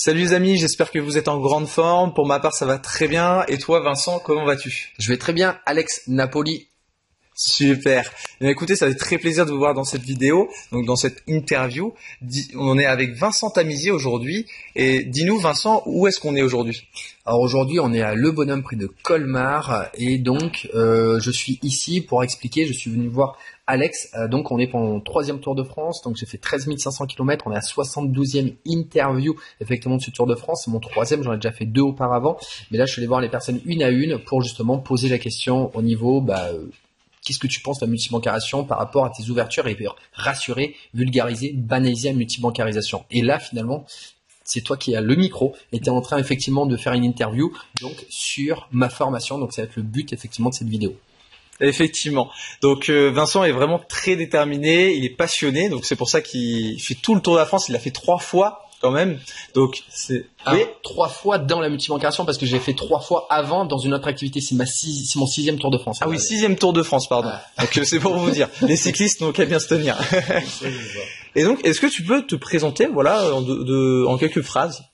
Salut les amis, j'espère que vous êtes en grande forme. Pour ma part, ça va très bien. Et toi, Vincent, comment vas-tu? Je vais très bien, Alex Napoli. Super. Bien, écoutez, ça fait très plaisir de vous voir dans cette vidéo, donc dans cette interview. On est avec Vincent Tamizier aujourd'hui. Et dis-nous, Vincent, où est-ce qu'on est aujourd'hui? Alors aujourd'hui, on est à Le Bonhomme près de Colmar et donc je suis ici pour expliquer. Je suis venu voir Alex. Donc on est pendant le 3e Tour de France. Donc j'ai fait 13 500 km. On est à 72e interview effectivement de ce Tour de France. C'est mon 3e. J'en ai déjà fait 2 auparavant. Mais là, je suis allé voir les personnes une à une pour justement poser la question au niveau qu'est-ce que tu penses de la multibancarisation par rapport à tes ouvertures et rassurer, vulgariser, banaliser la multibancarisation. Et là, finalement, c'est toi qui as le micro et tu es en train effectivement de faire une interview donc sur ma formation. Donc ça va être le but effectivement de cette vidéo. Effectivement. Donc Vincent est vraiment très déterminé, il est passionné. Donc c'est pour ça qu'il fait tout le Tour de la France. Il l'a fait 3 fois quand même. Donc c'est 3 fois dans la multibancarisation parce que j'ai fait 3 fois avant dans une autre activité. C'est mon 6e Tour de France. Ah oui, 6e Tour de France, pardon. Donc c'est pour vous dire. Les cyclistes n'ont qu'à bien se tenir. Et donc, est-ce que tu peux te présenter, voilà, en quelques phrases?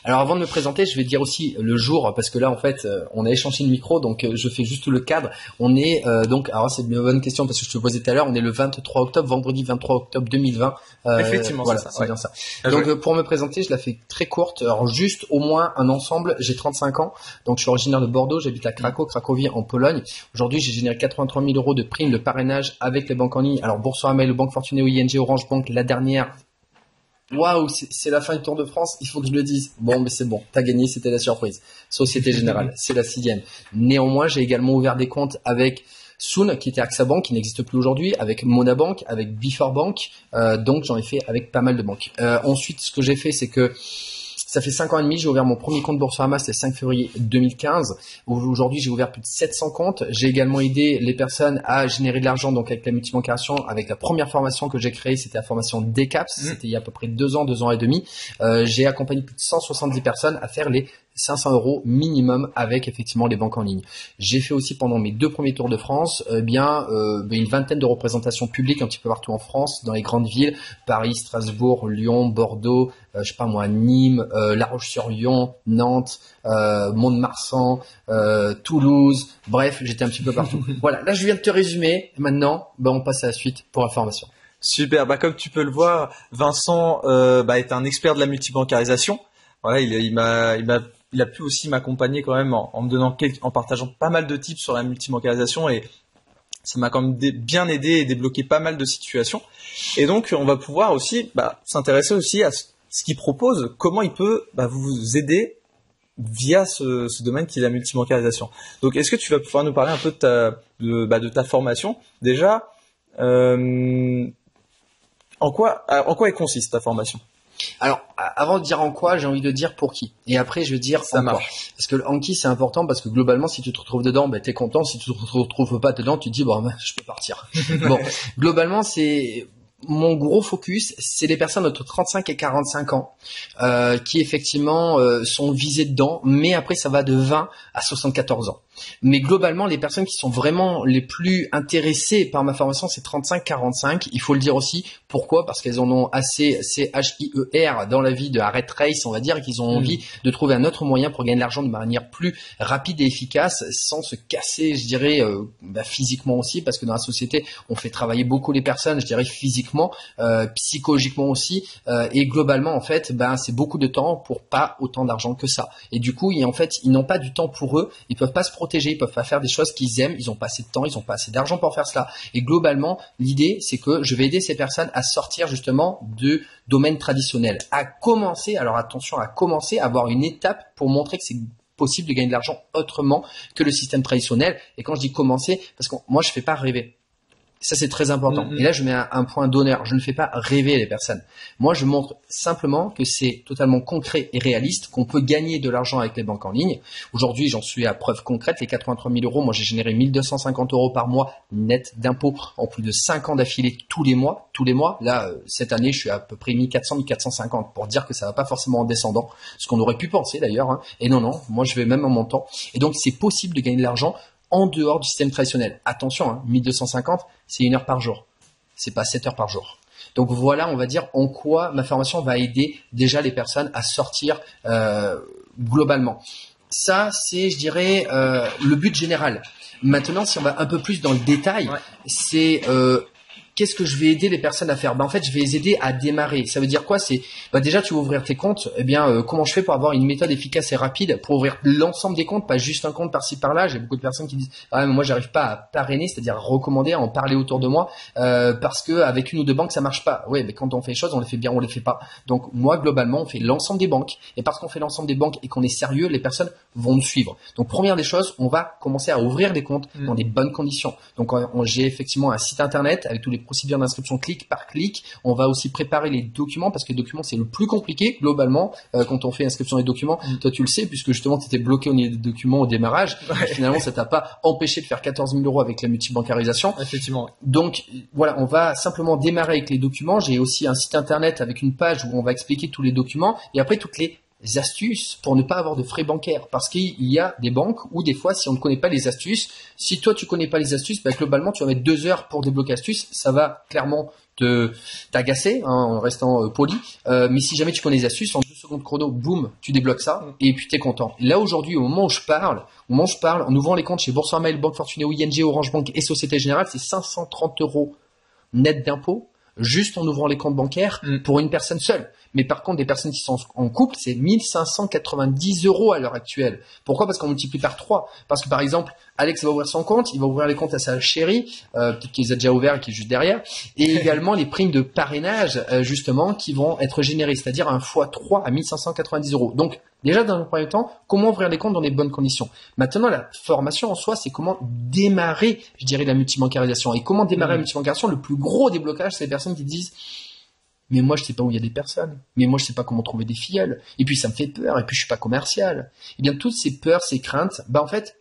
Alors avant de me présenter, je vais dire aussi le jour parce que là en fait on a échangé le micro donc je fais juste le cadre. On est donc alors c'est une bonne question parce que je te posais tout à l'heure, on est le 23 octobre, vendredi 23 octobre 2020. Effectivement, voilà, c'est ça. C'est bien ça. Donc pour me présenter, je la fais très courte. Alors juste au moins un ensemble, j'ai 35 ans. Donc je suis originaire de Bordeaux, j'habite à Cracovie en Pologne. Aujourd'hui, j'ai généré 83 000 € de primes de parrainage avec les banques en ligne. Alors Boursorama, Banque Fortuneo, ING, Orange Bank, la dernière. Waouh, c'est la fin du Tour de France, il faut que je le dise. Bon, mais c'est bon, t'as gagné, c'était la surprise. Société Générale, c'est la 6e. Néanmoins, j'ai également ouvert des comptes avec Soon, qui était AXA Bank, qui n'existe plus aujourd'hui, avec Monabank, avec Before Bank. Donc, j'en ai fait avec pas mal de banques. Ensuite, ce que j'ai fait, c'est que ça fait 5 ans et demi, j'ai ouvert mon premier compte Boursorama, c'est le 5 février 2015. Aujourd'hui, j'ai ouvert plus de 700 comptes. J'ai également aidé les personnes à générer de l'argent donc avec la multibancarisation. Avec la première formation que j'ai créée, c'était la formation DCAPS. C'était il y a à peu près 2 ans et demi. J'ai accompagné plus de 170 personnes à faire les 500 € minimum avec effectivement les banques en ligne. J'ai fait aussi pendant mes 2 premiers Tours de France une vingtaine de représentations publiques un petit peu partout en France, dans les grandes villes, Paris, Strasbourg, Lyon, Bordeaux, je sais pas moi, Nîmes, La Roche-sur-Yon, Nantes, Mont-de-Marsan, Toulouse, bref, j'étais un petit peu partout. Voilà, là je viens de te résumer. Maintenant, on passe à la suite pour la formation. Super, comme tu peux le voir, Vincent est un expert de la multibancarisation. Voilà, il a pu aussi m'accompagner quand même en me donnant en partageant pas mal de tips sur la multibancarisation et ça m'a quand même bien aidé et débloqué pas mal de situations. Et donc, on va pouvoir aussi s'intéresser aussi à ce qu'il propose, comment il peut vous aider via ce domaine qui est la multibancarisation. Donc, est-ce que tu vas pouvoir nous parler un peu de ta formation? Déjà, en quoi elle consiste ta formation? Alors, avant de dire en quoi, j'ai envie de dire pour qui. Et après, je vais dire ça en quoi. Parce que en qui, c'est important parce que globalement, si tu te retrouves dedans, t'es content. Si tu te retrouves pas dedans, tu te dis, je peux partir. Bon, globalement, c'est... Mon gros focus, c'est les personnes entre 35 et 45 ans qui effectivement sont visées dedans, mais après ça va de 20 à 74 ans. Mais globalement, les personnes qui sont vraiment les plus intéressées par ma formation, c'est 35-45. Il faut le dire aussi. Pourquoi? Parce qu'elles en ont assez CHIER dans la vie de arrêt race, on va dire, qu'ils ont envie de trouver un autre moyen pour gagner de l'argent de manière plus rapide et efficace, sans se casser, je dirais, physiquement aussi, parce que dans la société, on fait travailler beaucoup les personnes, je dirais physiquement, psychologiquement aussi, et globalement, en fait, c'est beaucoup de temps pour pas autant d'argent que ça. Et du coup, ils n'ont pas du temps pour eux, ils peuvent pas se protéger, ils peuvent pas faire des choses qu'ils aiment, ils ont pas assez de temps, ils ont pas assez d'argent pour faire cela. Et globalement, l'idée, c'est que je vais aider ces personnes à sortir justement de domaine traditionnel, à commencer, alors attention, à avoir une étape pour montrer que c'est possible de gagner de l'argent autrement que le système traditionnel. Et quand je dis commencer, parce que moi, je fais pas rêver. Ça, c'est très important. Et là, je mets un point d'honneur. Je ne fais pas rêver les personnes. Moi, je montre simplement que c'est totalement concret et réaliste, qu'on peut gagner de l'argent avec les banques en ligne. Aujourd'hui, j'en suis à preuve concrète. Les 83 000 €, moi, j'ai généré 1 250 € par mois net d'impôts en plus de 5 ans d'affilée tous les mois. Là, cette année, je suis à peu près 1400, 1450 pour dire que ça va pas forcément en descendant. Ce qu'on aurait pu penser d'ailleurs. Et non, moi, je vais même en montant. Et donc, c'est possible de gagner de l'argent en dehors du système traditionnel. Attention, 1250, c'est 1 heure par jour. C'est pas 7 heures par jour. Donc voilà, on va dire en quoi ma formation va aider déjà les personnes à sortir globalement. Ça, c'est, je dirais, le but général. Maintenant, si on va un peu plus dans le détail, c'est qu'est-ce que je vais aider les personnes à faire? En fait, je vais les aider à démarrer. Ça veut dire quoi? C'est déjà tu vas ouvrir tes comptes. Eh bien, comment je fais pour avoir une méthode efficace et rapide pour ouvrir l'ensemble des comptes, pas juste un compte par-ci par-là. J'ai beaucoup de personnes qui disent mais moi j'arrive pas à parrainer, c'est-à-dire à recommander, à en parler autour de moi parce que avec une ou deux banques ça marche pas. Ouais, mais quand on fait les choses, on les fait bien, on les fait pas. Donc moi globalement, on fait l'ensemble des banques et parce qu'on fait l'ensemble des banques et qu'on est sérieux, les personnes vont nous suivre. Donc première des choses, on va commencer à ouvrir des comptes dans des bonnes conditions. Donc j'ai effectivement un site internet avec tous les procédures d'inscription clic par clic. On va aussi préparer les documents parce que les documents c'est le plus compliqué globalement quand on fait inscription des documents. Toi tu le sais puisque justement tu étais bloqué au niveau des documents au démarrage. Finalement ça t'a pas empêché de faire 14 000 € avec la multibancarisation. Effectivement. Donc voilà, on va simplement démarrer avec les documents. J'ai aussi un site internet avec une page où on va expliquer tous les documents et après toutes les astuces pour ne pas avoir de frais bancaires parce qu'il y a des banques où des fois si on ne connaît pas les astuces, si toi tu connais pas les astuces, globalement tu vas mettre 2 heures pour débloquer l'astuce, ça va clairement t'agacer en restant poli, mais si jamais tu connais les astuces en 2 secondes chrono, boum, tu débloques ça et puis t'es content. Là aujourd'hui au moment où je parle, en ouvrant les comptes chez Boursorama, Banque Fortunée, ING, Orange Bank et Société Générale, c'est 530 € net d'impôts juste en ouvrant les comptes bancaires pour une personne seule. Mais par contre, des personnes qui sont en couple, c'est 1590 € à l'heure actuelle. Pourquoi? Parce qu'on multiplie par 3. Parce que par exemple, Alex va ouvrir son compte, il va ouvrir les comptes à sa chérie, peut-être qu'il les a déjà ouverts et qui est juste derrière, et également les primes de parrainage, justement, qui vont être générées, c'est-à-dire un x3 à 1590 €. Donc, déjà, dans le premier temps, comment ouvrir les comptes dans les bonnes conditions. Maintenant, la formation en soi, c'est comment démarrer, je dirais, la multibancarisation. Et comment démarrer la multibancarisation, le plus gros déblocage, c'est les personnes qui disent mais moi je sais pas où il y a des personnes, mais moi je sais pas comment trouver des filleuls, et puis ça me fait peur, et puis je suis pas commercial. Et bien toutes ces peurs, ces craintes, en fait,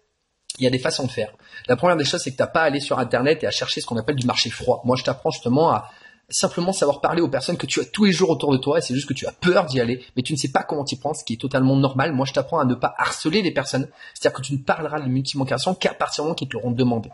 il y a des façons de faire. La première des choses, c'est que t'as pas à aller sur internet et à chercher ce qu'on appelle du marché froid. Moi je t'apprends justement à simplement savoir parler aux personnes que tu as tous les jours autour de toi, et c'est juste que tu as peur d'y aller, mais tu ne sais pas comment t'y prendre, ce qui est totalement normal. Moi je t'apprends à ne pas harceler les personnes, c'est-à-dire que tu ne parleras de multibancarisation qu'à partir du moment qu'ils te l'auront demandé.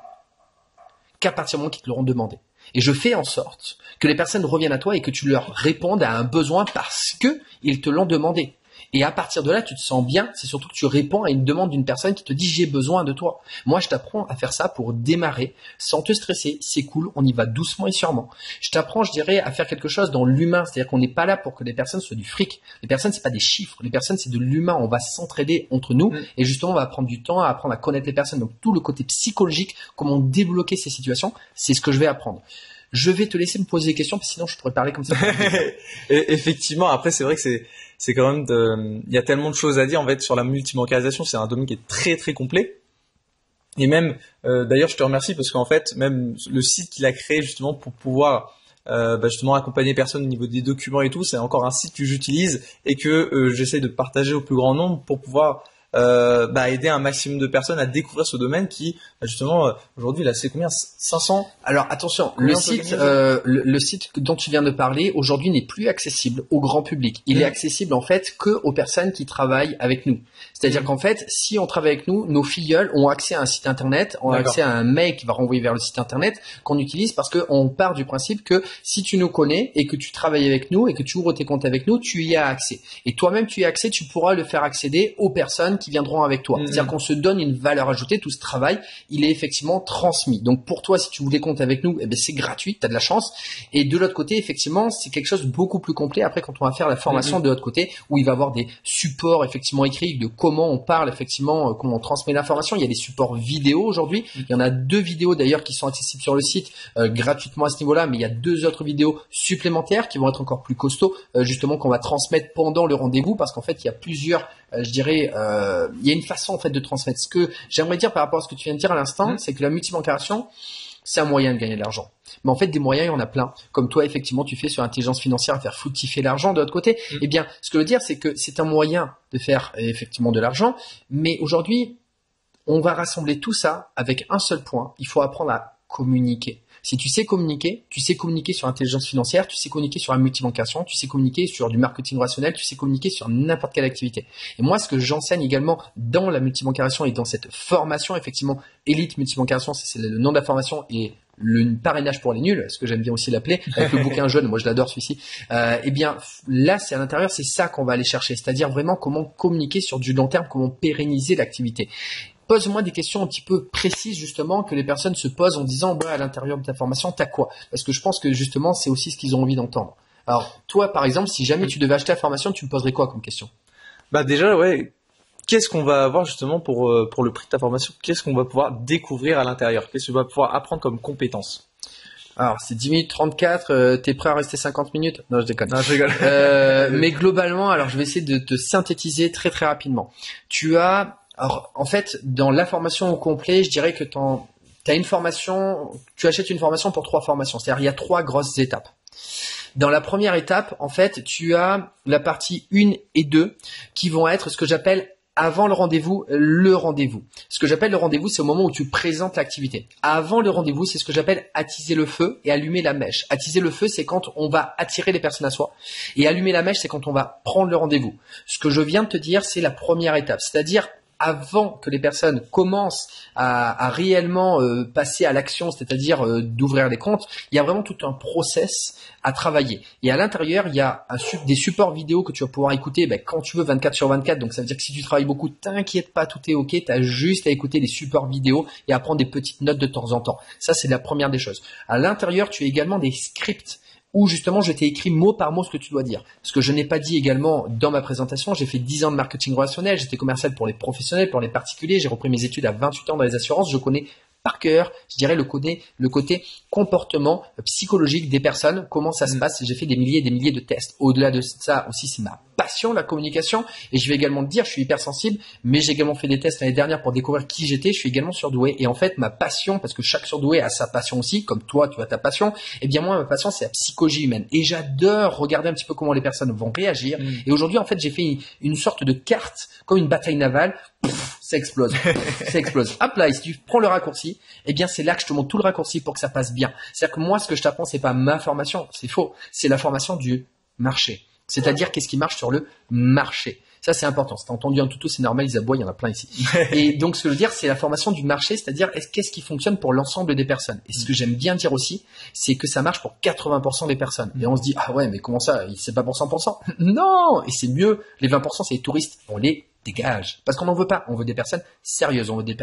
Et je fais en sorte que les personnes reviennent à toi et que tu leur répondes à un besoin parce que ils te l'ont demandé. Et à partir de là, tu te sens bien. C'est surtout que tu réponds à une demande d'une personne qui te dit j'ai besoin de toi. Moi, je t'apprends à faire ça pour démarrer sans te stresser. C'est cool. On y va doucement et sûrement. Je t'apprends, je dirais, à faire quelque chose dans l'humain. C'est-à-dire qu'on n'est pas là pour que les personnes soient du fric. Les personnes, c'est pas des chiffres. Les personnes, c'est de l'humain. On va s'entraider entre nous. Et justement, on va prendre du temps à apprendre à connaître les personnes. Donc, tout le côté psychologique, comment débloquer ces situations, c'est ce que je vais apprendre. Je vais te laisser me poser des questions, parce que sinon je pourrais parler comme ça. Et effectivement, après c'est vrai que c'est quand même il y a tellement de choses à dire en fait sur la multibancarisation, c'est un domaine qui est très très complet. Et même d'ailleurs, je te remercie parce qu'en fait, même le site qu'il a créé justement pour pouvoir justement accompagner les personnes au niveau des documents et tout, c'est encore un site que j'utilise et que j'essaye de partager au plus grand nombre pour pouvoir aider un maximum de personnes à découvrir ce domaine qui justement aujourd'hui là c'est combien 500. Alors attention, le site dont tu viens de parler aujourd'hui n'est plus accessible au grand public. Il est accessible en fait que aux personnes qui travaillent avec nous. C'est-à-dire qu'en fait, si on travaille avec nous, nos filleuls ont accès à un site internet, ont accès à un mail qui va renvoyer vers le site internet qu'on utilise parce que on part du principe que si tu nous connais et que tu travailles avec nous et que tu ouvres tes comptes avec nous, tu y as accès. Et toi-même tu y as accès, tu pourras le faire accéder aux personnes qui viendront avec toi. C'est-à-dire qu'on se donne une valeur ajoutée, tout ce travail, il est effectivement transmis. Donc pour toi, si tu voulais compte avec nous, c'est gratuit, tu as de la chance. Et de l'autre côté, effectivement, c'est quelque chose de beaucoup plus complet après quand on va faire la formation de l'autre côté où il va y avoir des supports effectivement écrits de comment on parle effectivement, comment on transmet l'information. Il y a des supports vidéo aujourd'hui. Il y en a 2 vidéos d'ailleurs qui sont accessibles sur le site gratuitement à ce niveau-là, mais il y a 2 autres vidéos supplémentaires qui vont être encore plus costauds, justement qu'on va transmettre pendant le rendez-vous parce qu'en fait, il y a plusieurs je dirais, il y a une façon en fait de transmettre. Ce que j'aimerais dire par rapport à ce que tu viens de dire à l'instant, c'est que la multibancarisation, c'est un moyen de gagner de l'argent. Mais en fait, des moyens, il y en a plein. Comme toi, effectivement, tu fais sur l'intelligence financière à faire fructifier l'argent de l'autre côté. Eh bien, ce que je veux dire, c'est que c'est un moyen de faire effectivement de l'argent. Mais aujourd'hui, on va rassembler tout ça avec un seul point. Il faut apprendre à communiquer. Si tu sais communiquer sur l'intelligence financière, tu sais communiquer sur la multibancation, tu sais communiquer sur du marketing relationnel, tu sais communiquer sur n'importe quelle activité. Et moi, ce que j'enseigne également dans la multibancarisation et dans cette formation, effectivement, Elite Multibancarisation, c'est le nom de la formation et le parrainage pour les nuls, ce que j'aime bien aussi l'appeler, avec le bouquin jaune, moi je l'adore celui-ci, eh bien là c'est à l'intérieur, c'est ça qu'on va aller chercher, c'est-à-dire vraiment comment communiquer sur du long terme, comment pérenniser l'activité. Pose-moi des questions un petit peu précises justement que les personnes se posent en disant à l'intérieur de ta formation t'as quoi? Parce que je pense que justement c'est aussi ce qu'ils ont envie d'entendre. Alors toi par exemple, si jamais tu devais acheter la formation, tu me poserais quoi comme question? Bah déjà ouais, qu'est-ce qu'on va avoir justement pour le prix de ta formation? Qu'est-ce qu'on va pouvoir découvrir à l'intérieur? Qu'est-ce qu'on va pouvoir apprendre comme compétences? Alors c'est 10 minutes 34, t'es prêt à rester 50 minutes? Non, je déconne. Non, je rigole. Mais globalement, alors je vais essayer de te synthétiser très très rapidement. Alors en fait, dans la formation au complet, je dirais que t'as une formation, tu achètes une formation pour 3 formations. C'est-à-dire il y a 3 grosses étapes. Dans la première étape, en fait, tu as la partie 1 et 2 qui vont être ce que j'appelle avant le rendez-vous, le rendez-vous. Ce que j'appelle le rendez-vous, c'est au moment où tu présentes l'activité. Avant le rendez-vous, c'est ce que j'appelle attiser le feu et allumer la mèche. Attiser le feu, c'est quand on va attirer les personnes à soi. Et allumer la mèche, c'est quand on va prendre le rendez-vous. Ce que je viens de te dire, c'est la première étape. C'est-à-dire, avant que les personnes commencent à réellement passer à l'action, c'est-à-dire d'ouvrir les comptes, il y a vraiment tout un process à travailler. Et à l'intérieur, il y a des supports vidéo que tu vas pouvoir écouter quand tu veux 24/24. Donc ça veut dire que si tu travailles beaucoup, t'inquiète pas, tout est ok. Tu as juste à écouter les supports vidéo et à prendre des petites notes de temps en temps. Ça, c'est la première des choses. À l'intérieur, tu as également des scripts où justement je t'ai écrit mot par mot ce que tu dois dire. Ce que je n'ai pas dit également dans ma présentation, j'ai fait 10 ans de marketing relationnel, j'étais commercial pour les professionnels, pour les particuliers, j'ai repris mes études à 28 ans dans les assurances, je connais par cœur, je dirais le côté comportement psychologique des personnes, comment ça se passe. J'ai fait des milliers et des milliers de tests. Au-delà de ça aussi, c'est ma passion, la communication. Et je vais également te dire, je suis hypersensible, mais j'ai également fait des tests l'année dernière pour découvrir qui j'étais. Je suis également surdoué. Et en fait, ma passion, parce que chaque surdoué a sa passion aussi, comme toi, tu as ta passion, eh bien moi, ma passion, c'est la psychologie humaine. Et j'adore regarder un petit peu comment les personnes vont réagir. Et aujourd'hui, en fait, j'ai fait une sorte de carte, comme une bataille navale. Ça explose. Ça explose. Hop là, et si tu prends le raccourci, eh bien, c'est là que je te montre tout le raccourci pour que ça passe bien. C'est-à-dire que moi, ce que je t'apprends, c'est pas ma formation. C'est faux. C'est la formation du marché. C'est-à-dire, qu'est-ce qui marche sur le marché. Ça, c'est important. Si t'as entendu un toutou, c'est normal, ils aboient, il y en a plein ici. Et donc, ce que je veux dire, c'est la formation du marché, c'est-à-dire, qu'est-ce qui fonctionne pour l'ensemble des personnes. Et ce que j'aime bien dire aussi, c'est que ça marche pour 80% des personnes. Et on se dit, ah ouais, mais comment ça, c'est pas pour 100%? Non! Et c'est mieux. Les 20%, c'est les touristes. On les dégage. Parce qu'on n'en veut pas. On veut des personnes sérieuses. On veut des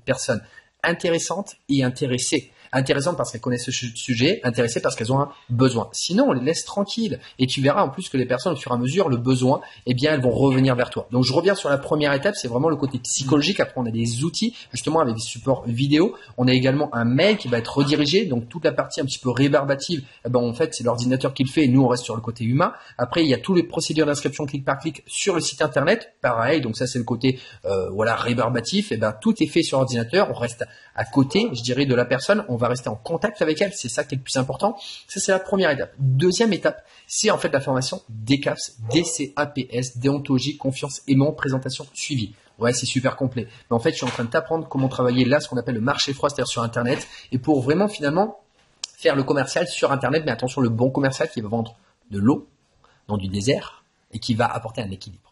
personnes intéressantes et intéressées. Intéressantes parce qu'elles connaissent ce sujet, intéressées parce qu'elles ont un besoin. Sinon, on les laisse tranquilles. Et tu verras en plus que les personnes, au fur et à mesure, le besoin, eh bien, elles vont revenir vers toi. Donc, je reviens sur la première étape. C'est vraiment le côté psychologique. Après, on a des outils, justement, avec des supports vidéo. On a également un mail qui va être redirigé. Donc, toute la partie un petit peu rébarbative, eh ben, en fait, c'est l'ordinateur qui le fait et nous, on reste sur le côté humain. Après, il y a tous les procédures d'inscription clic par clic sur le site internet. Pareil. Donc, ça, c'est le côté, rébarbatif. Eh ben, tout est fait sur ordinateur. On reste à côté, je dirais, de la personne. On va rester en contact avec elle. C'est ça qui est le plus important. Ça, c'est la première étape. Deuxième étape, c'est en fait la formation DCAPS, DCAPS, déontologie, confiance, aimant, présentation, suivi. Ouais, c'est super complet. Mais en fait, je suis en train de t'apprendre comment travailler là, ce qu'on appelle le marché froid, c'est-à-dire sur Internet. Et pour vraiment, finalement, faire le commercial sur Internet. Mais attention, le bon commercial qui va vendre de l'eau dans du désert et qui va apporter un équilibre.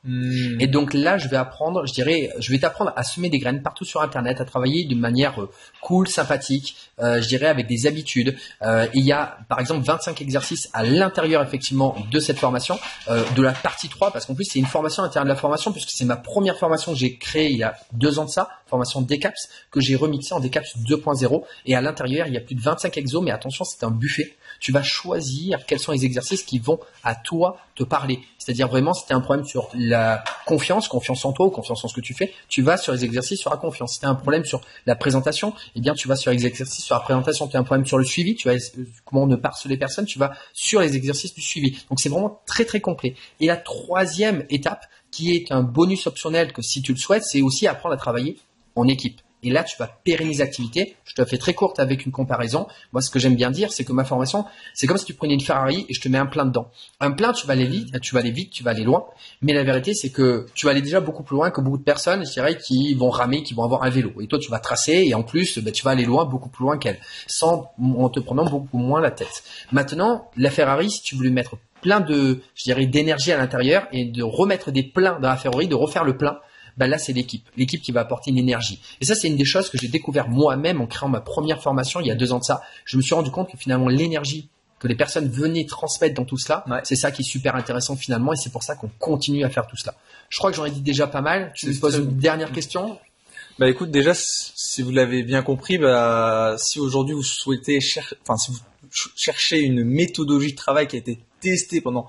Et donc là, je vais t'apprendre à semer des graines partout sur Internet, à travailler d'une manière cool, sympathique, je dirais avec des habitudes. Il y a par exemple 25 exercices à l'intérieur effectivement de cette formation, de la partie 3, parce qu'en plus c'est une formation à l'intérieur de la formation, puisque c'est ma première formation que j'ai créée il y a 2 ans de ça, formation DCAPS, que j'ai remixée en DCAPS 2.0. Et à l'intérieur, il y a plus de 25 exos, mais attention, c'est un buffet. Tu vas choisir quels sont les exercices qui vont à toi te parler. C'est-à-dire vraiment, si tu as un problème sur la confiance en toi ou confiance en ce que tu fais, tu vas sur les exercices sur la confiance. Si tu as un problème sur la présentation, eh bien tu vas sur les exercices sur la présentation. Tu as un problème sur le suivi, tu vas comment ne pas harceler personne, tu vas sur les exercices du suivi. Donc c'est vraiment très très complet. Et la troisième étape, qui est un bonus optionnel que si tu le souhaites, c'est aussi apprendre à travailler en équipe. Et là, tu vas pérenniser l'activité. Je te la fais très courte avec une comparaison. Moi, ce que j'aime bien dire, c'est que ma formation, c'est comme si tu prenais une Ferrari et je te mets un plein dedans. Un plein, tu vas aller vite, tu vas aller loin. Mais la vérité, c'est que tu vas aller déjà beaucoup plus loin que beaucoup de personnes, je dirais, qui vont ramer, qui vont avoir un vélo. Et toi, tu vas tracer et en plus, tu vas aller loin, beaucoup plus loin qu'elle, en te prenant beaucoup moins la tête. Maintenant, la Ferrari, si tu voulais mettre plein de, je dirais, d'énergie à l'intérieur et de remettre des pleins dans la Ferrari, de refaire le plein, bah là c'est l'équipe qui va apporter une énergie. Et ça c'est une des choses que j'ai découvert moi-même en créant ma première formation il y a 2 ans de ça. Je me suis rendu compte que finalement l'énergie que les personnes venaient transmettre dans tout cela, c'est ça qui est super intéressant finalement, et c'est pour ça qu'on continue à faire tout cela. Je crois que j'en ai dit déjà pas mal. Tu me poses une dernière question? Bah écoute, déjà, si vous l'avez bien compris, bah si aujourd'hui vous souhaitez si vous cherchez une méthodologie de travail qui a été testée pendant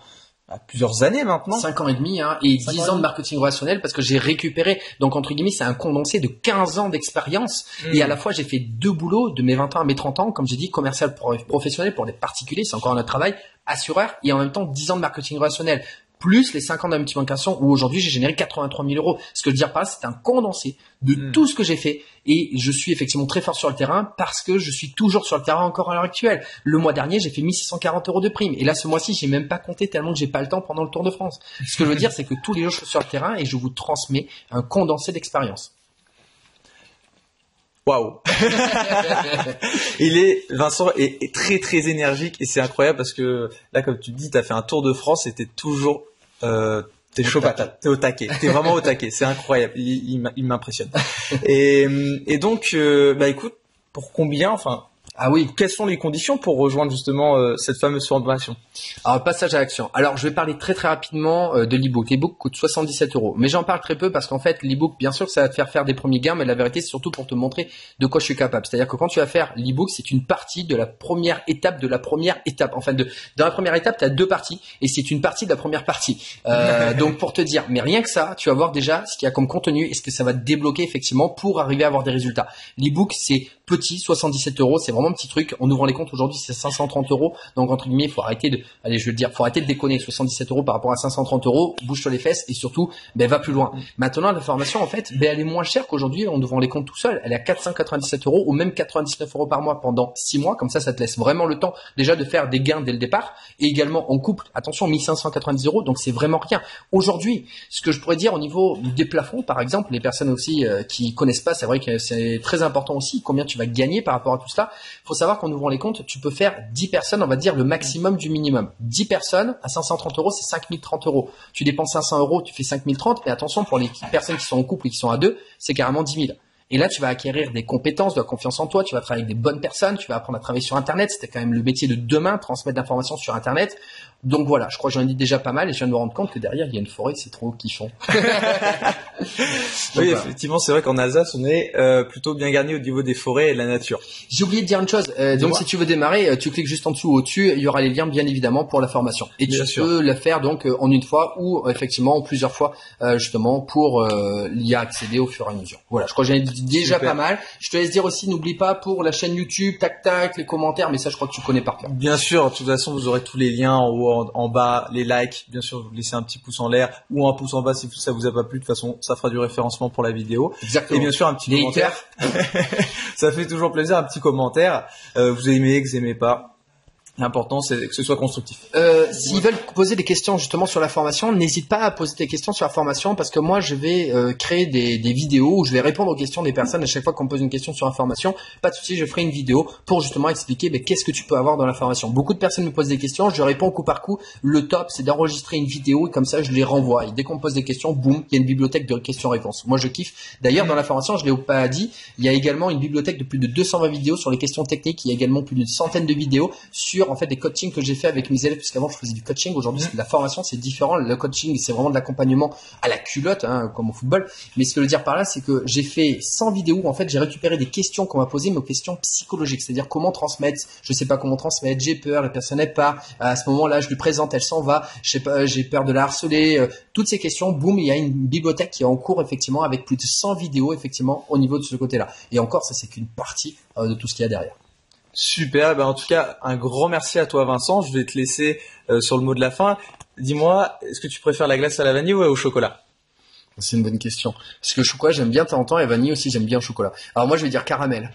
plusieurs années maintenant. 5 ans et demi, et 10 ans de marketing relationnel, parce que j'ai récupéré, donc entre guillemets, c'est un condensé de 15 ans d'expérience. Et à la fois, j'ai fait 2 boulots de mes 20 ans à mes 30 ans, comme j'ai dit, commercial professionnel pour les particuliers, c'est encore un autre travail, assureur, et en même temps 10 ans de marketing relationnel. Plus les 5 ans de multiplication où aujourd'hui j'ai généré 83 000 euros. Ce que je veux dire par là, c'est un condensé de tout ce que j'ai fait, et je suis effectivement très fort sur le terrain parce que je suis toujours sur le terrain encore à l'heure actuelle. Le mois dernier, j'ai fait 1640 euros de prime, et là ce mois-ci, j'ai même pas compté tellement que j'ai pas le temps pendant le Tour de France. Ce que je veux dire, c'est que tous les jours je suis sur le terrain et je vous transmets un condensé d'expérience. Waouh. Vincent est très très énergique, et c'est incroyable parce que là, comme tu dis, t'as fait un Tour de France et t'es toujours t'es chaud patate, t'es au taquet, t'es vraiment au taquet, c'est incroyable, il m'impressionne. Et donc bah écoute, pour combien, quelles sont les conditions pour rejoindre justement cette fameuse formation? Alors, passage à l'action. Alors, je vais parler très très rapidement de l'e-book. L'e-book coûte 77 euros. Mais j'en parle très peu parce qu'en fait, l'e-book, bien sûr, ça va te faire des premiers gains, mais la vérité, c'est surtout pour te montrer de quoi je suis capable. C'est-à-dire que quand tu vas faire l'e-book, c'est une partie de la première étape de la première étape. Enfin, dans la première étape, tu as 2 parties, et c'est une partie de la première partie. Donc, pour te dire, mais rien que ça, tu vas voir déjà ce qu'il y a comme contenu et ce que ça va te débloquer effectivement pour arriver à avoir des résultats. L'e-book, c'est petit, 77 euros, c'est vraiment un petit truc. En ouvrant les comptes aujourd'hui, c'est 530 euros. Donc, entre guillemets, faut arrêter de déconner. 77 euros par rapport à 530 euros, bouge-toi les fesses, et surtout, va plus loin. Maintenant, la formation, en fait, elle est moins chère qu'aujourd'hui en ouvrant les comptes tout seul. Elle est à 497 euros ou même 99 euros par mois pendant 6 mois. Comme ça te laisse vraiment le temps déjà de faire des gains dès le départ. Et également en couple, attention, 1590 euros. Donc, c'est vraiment rien. Aujourd'hui, ce que je pourrais dire au niveau des plafonds, par exemple, les personnes aussi qui connaissent pas, c'est vrai que c'est très important aussi combien tu vas gagner par rapport à tout cela. Faut savoir qu'en ouvrant les comptes, tu peux faire 10 personnes, on va dire le maximum du minimum. 10 personnes à 530 euros, c'est 5030 euros. Tu dépenses 500 euros, tu fais 5030, mais attention, pour les personnes qui sont en couple et qui sont à 2, c'est carrément 10 000. Et là, tu vas acquérir des compétences, de la confiance en toi, tu vas travailler avec des bonnes personnes, tu vas apprendre à travailler sur Internet. C'était quand même le métier de demain, transmettre l'information sur Internet. Donc voilà, je crois que j'en ai dit déjà pas mal, et je viens de me rendre compte que derrière, il y a une forêt, c'est trop kiffant. Oui, effectivement, c'est vrai qu'en Alsace, on est plutôt bien garni au niveau des forêts et de la nature. J'ai oublié de dire une chose. Donc, si tu veux démarrer, tu cliques juste en dessous ou au-dessus. Il y aura les liens, bien évidemment, pour la formation. Et tu peux la faire donc en une fois ou effectivement en plusieurs fois, justement, pour y accéder au fur et à mesure. Voilà, je crois que j'en ai dit déjà pas mal. Je te laisse dire aussi, n'oublie pas pour la chaîne YouTube, tac, les commentaires, mais ça, je crois que tu connais par cœur. Bien sûr, de toute façon, vous aurez tous les liens en haut, en bas, les likes. Bien sûr, vous laissez un petit pouce en l'air ou un pouce en bas si ça vous a pas plu. De toute façon, ça fera du référencement pour la vidéo. Exactement. Et bien sûr, un petit commentaire. Ça fait toujours plaisir, un petit commentaire. Vous aimez, que vous aimez pas. L'important, c'est que ce soit constructif. S'ils veulent poser des questions justement sur la formation, n'hésite pas à poser des questions sur la formation, parce que moi, je vais créer des vidéos où je vais répondre aux questions des personnes à chaque fois qu'on me pose une question sur la formation. Pas de souci, je ferai une vidéo pour justement expliquer qu'est-ce que tu peux avoir dans la formation. Beaucoup de personnes me posent des questions, je réponds coup par coup. Le top, c'est d'enregistrer une vidéo et comme ça, je les renvoie. Et dès qu'on me pose des questions, boum, il y a une bibliothèque de questions-réponses. Moi, je kiffe. D'ailleurs, dans la formation, je l'ai pas dit, il y a également une bibliothèque de plus de 220 vidéos sur les questions techniques. Il y a également plus d'une centaine de vidéos sur en fait des coachings que j'ai fait avec mes élèves, puisqu'avant je faisais du coaching. Aujourd'hui, la formation, c'est différent. Le coaching, c'est vraiment de l'accompagnement à la culotte, comme au football. Mais ce que je veux dire par là, c'est que j'ai fait 100 vidéos où en fait j'ai récupéré des questions qu'on m'a posées, mais aux questions psychologiques, c'est-à-dire comment transmettre. Je sais pas comment transmettre, j'ai peur, la personne n'est pas. À ce moment-là, je lui présente, elle s'en va. Je sais pas, j'ai peur de la harceler. Toutes ces questions, boum, il y a une bibliothèque qui est en cours effectivement avec plus de 100 vidéos effectivement au niveau de ce côté-là. Et encore, ça c'est qu'une partie de tout ce qu'il y a derrière. Super, en tout cas, un grand merci à toi Vincent. Je vais te laisser sur le mot de la fin. Dis-moi, est-ce que tu préfères la glace à la vanille ou au chocolat? C'est une bonne question. Parce que le chocolat, j'aime bien de temps en temps, et vanille aussi, j'aime bien le chocolat. Alors moi, je vais dire caramel.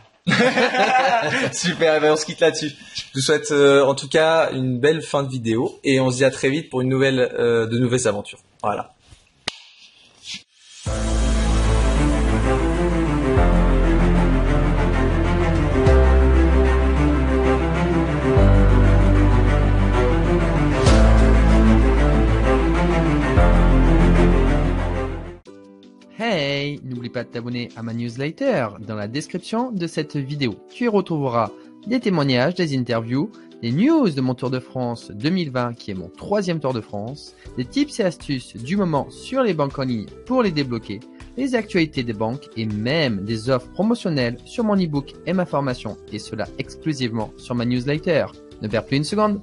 Super, on se quitte là-dessus. Je vous souhaite en tout cas une belle fin de vidéo et on se dit à très vite pour de nouvelles aventures. Voilà. Hey. t'abonner à ma newsletter dans la description de cette vidéo. Tu y retrouveras des témoignages, des interviews, des news de mon Tour de France 2020 qui est mon 3e Tour de France, des tips et astuces du moment sur les banques en ligne pour les débloquer, les actualités des banques et même des offres promotionnelles sur mon e-book et ma formation, et cela exclusivement sur ma newsletter. Ne perds plus une seconde.